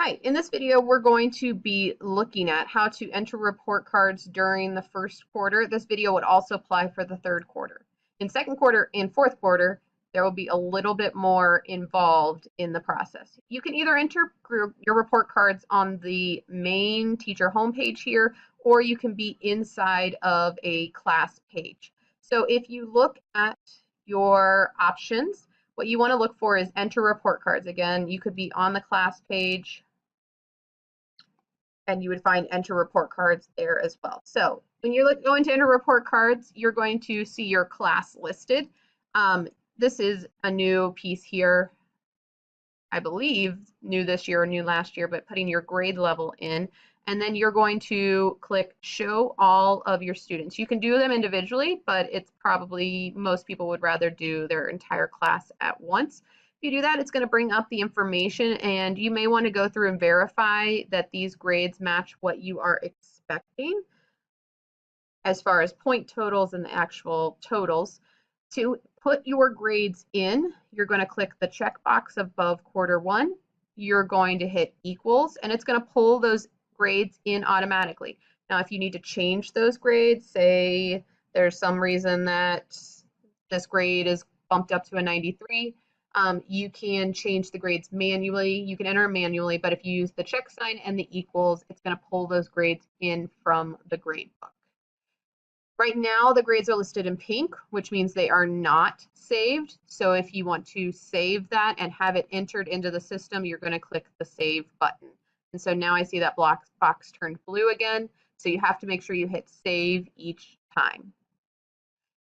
Hi, in this video we're going to be looking at how to enter report cards during the first quarter. This video would also apply for the third quarter. In second quarter and fourth quarter, there will be a little bit more involved in the process. You can either enter your report cards on the main teacher homepage here, or you can be inside of a class page. So if you look at your options, what you want to look for is enter report cards. Again, you could be on the class page and you would find enter report cards there as well. So when you're going to enter report cards, you're going to see your class listed. This is a new piece here, I believe new this year or new last year, but putting your grade level in. And then you're going to click show all of your students. You can do them individually, but it's probably most people would rather do their entire class at once. If you do that, it's going to bring up the information, and you may want to go through and verify that these grades match what you are expecting as far as point totals and the actual totals. To put your grades in, you're going to click the checkbox above quarter one. You're going to hit equals, and it's going to pull those grades in automatically. Now, if you need to change those grades, say there's some reason that this grade is bumped up to a 93, you can change the grades manually. You can enter manually, but if you use the check sign and the equals, it's going to pull those grades in from the grade book. Right now, the grades are listed in pink, which means they are not saved. So if you want to save that and have it entered into the system, you're going to click the save button. And so now I see that box turned blue again. So you have to make sure you hit save each time.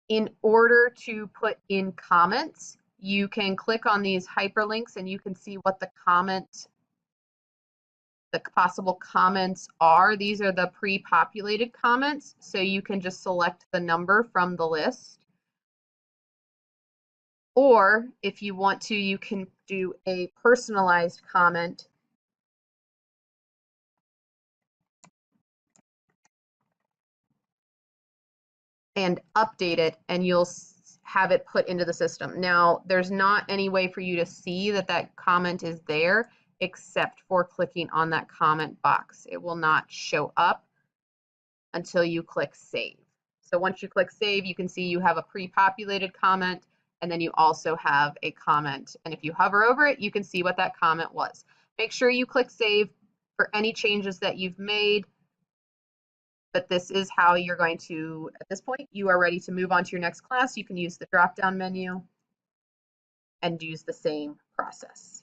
In order to put in comments, you can click on these hyperlinks and you can see what the possible comments are. These are the pre-populated comments, so you can just select the number from the list. Or if you want to, you can do a personalized comment and update it, and you'll have it put into the system. Now, there's not any way for you to see that that comment is there except for clicking on that comment box. It will not show up until you click save. So once you click save, you can see you have a pre-populated comment, and then you also have a comment. And if you hover over it, you can see what that comment was. Make sure you click save for any changes that you've made. But this is how you're going to, at this point, you are ready to move on to your next class. You can use the drop-down menu and use the same process.